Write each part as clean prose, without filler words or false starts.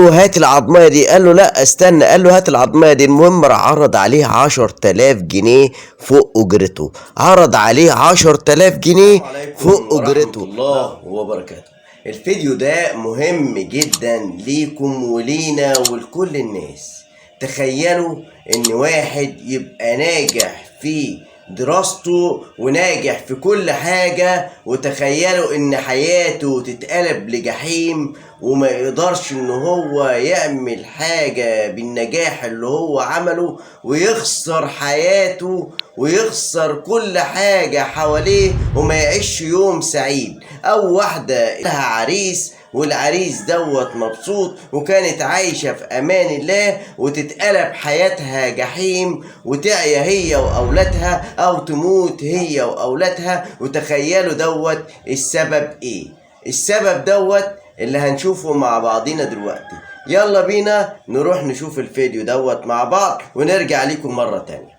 له هات العضمايه دي، قال له لا استنى، قال له هات العضمايه دي. المهم راح عرض عليه 10,000 جنيه فوق اجرته، عرض عليه 10,000 جنيه فوق اجرته. الله وبركاته. الفيديو ده مهم جدا ليكم ولينا ولكل الناس. تخيلوا ان واحد يبقى ناجح في دراسته وناجح في كل حاجة، وتخيلوا ان حياته تتقلب لجحيم وما يقدرش ان هو يعمل حاجة بالنجاح اللي هو عمله، ويخسر حياته ويخسر كل حاجة حواليه وما يعيش يوم سعيد. او واحدة لها عريس والعريس دوت مبسوط وكانت عايشة في امان الله، وتتقلب حياتها جحيم وتعيا هي واولادها او تموت هي واولادها. وتخيلوا دوت السبب ايه؟ السبب دوت اللي هنشوفه مع بعضينا دلوقتي. يلا بينا نروح نشوف الفيديو دوت مع بعض ونرجع لكم مرة تانية.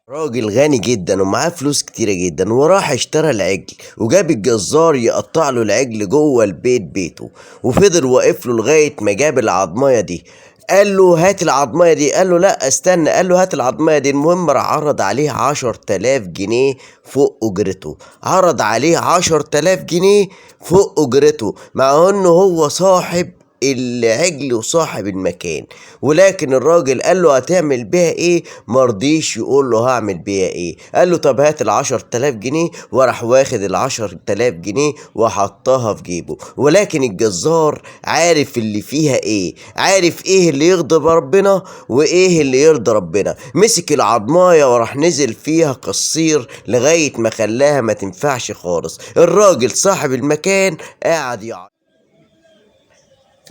راجل غني جدا ومعاه فلوس كتيرة جدا، وراح اشترى العجل وجاب الجزار يقطع له العجل جوه البيت بيته، وفضل واقف له لغاية ما جاب العضماية دي. قال له هات العضماية دي، قال له لا استنى، قال له هات العضماية دي. المهم راح عرض عليه 10,000 جنيه فوق اجرته، عرض عليه 10,000 جنيه فوق اجرته، مع انه هو صاحب العجل وصاحب المكان. ولكن الراجل قال له هتعمل بيها ايه؟ مرضيش يقول له هعمل بيها ايه. قال له طب هات ال10,000 جنيه، وراح واخد ال10,000 جنيه وحطها في جيبه. ولكن الجزار عارف اللي فيها ايه، عارف ايه اللي يغضب ربنا وايه اللي يرضي ربنا. مسك العضمايه وراح نزل فيها قصير لغايه ما خلاها ما تنفعش خالص. الراجل صاحب المكان قاعد يعيط.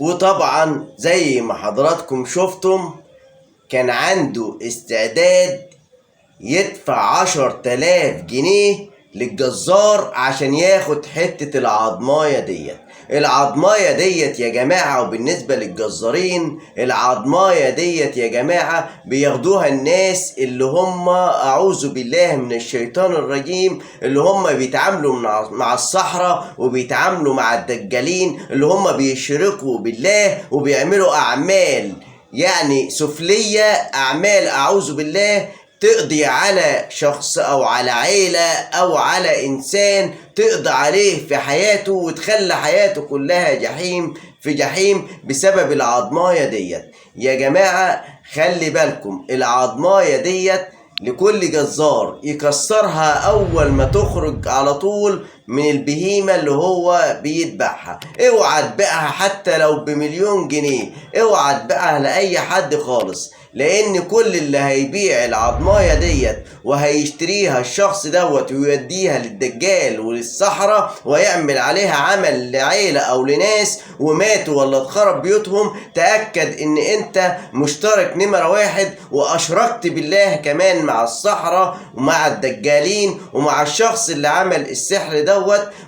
وطبعا زي ما حضراتكم شفتم كان عنده استعداد يدفع 10,000 جنيه للجزار عشان ياخد حتة العضماية ديت. العضماية ديت يا جماعة، وبالنسبة للجزارين العضماية ديت يا جماعة بياخدوها الناس اللي هم أعوذ بالله من الشيطان الرجيم، اللي هم بيتعاملوا مع الصحراء وبيتعاملوا مع الدجالين، اللي هم بيشركوا بالله وبيعملوا أعمال يعني سفلية، أعمال أعوذ بالله تقضي على شخص او على عيلة او على انسان، تقضي عليه في حياته وتخلي حياته كلها جحيم في جحيم بسبب العضماية ديت. يا جماعة خلي بالكم، العضماية ديت لكل جزار يكسرها اول ما تخرج على طول من البهيمة اللي هو بيذبحها. اوعى تبيعها حتى لو ب1,000,000 جنيه، اوعى تبيعها لاي حد خالص، لان كل اللي هيبيع العضمايه ديت وهيشتريها الشخص دوت ويوديها للدجال وللصحراء ويعمل عليها عمل لعيلة او لناس وماتوا ولا اتخرب بيوتهم، تأكد ان انت مشترك نمرة 1 واشركت بالله كمان مع الصحراء ومع الدجالين ومع الشخص اللي عمل السحر دوت.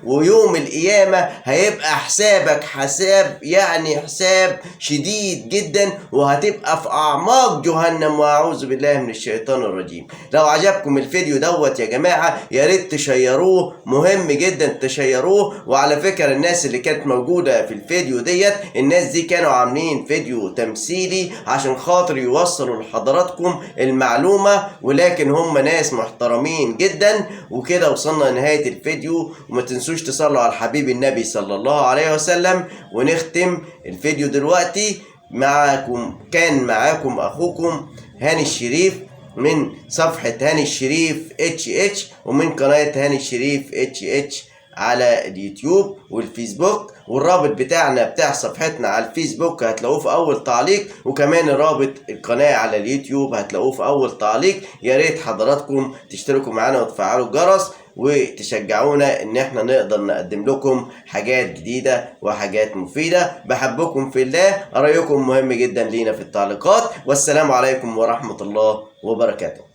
ويوم القيامة هيبقى حسابك حساب شديد جدا، وهتبقى في اعماق جهنم واعوذ بالله من الشيطان الرجيم. لو عجبكم الفيديو دوت يا جماعة يا ريت تشيروه، مهم جدا تشيروه. وعلى فكرة الناس اللي كانت موجودة في الفيديو ديت، الناس دي كانوا عاملين فيديو تمثيلي عشان خاطر يوصلوا لحضراتكم المعلومة، ولكن هم ناس محترمين جدا. وكده وصلنا لنهاية الفيديو، وما تنسوش تصلوا على الحبيب النبي صلى الله عليه وسلم. ونختم الفيديو دلوقتي. كان معاكم اخوكم هاني الشريف من صفحة هاني الشريف HH، ومن قناة هاني الشريف HH على اليوتيوب والفيسبوك. والرابط بتاعنا بتاع صفحتنا على الفيسبوك هتلاقوه في اول تعليق، وكمان رابط القناة على اليوتيوب هتلاقوه في اول تعليق. يا ريت حضراتكم تشتركوا معانا وتفعلوا الجرس وتشجعونا ان احنا نقدر نقدم لكم حاجات جديدة وحاجات مفيدة. بحبكم في الله، رأيكم مهم جدا لينا في التعليقات. والسلام عليكم ورحمة الله وبركاته.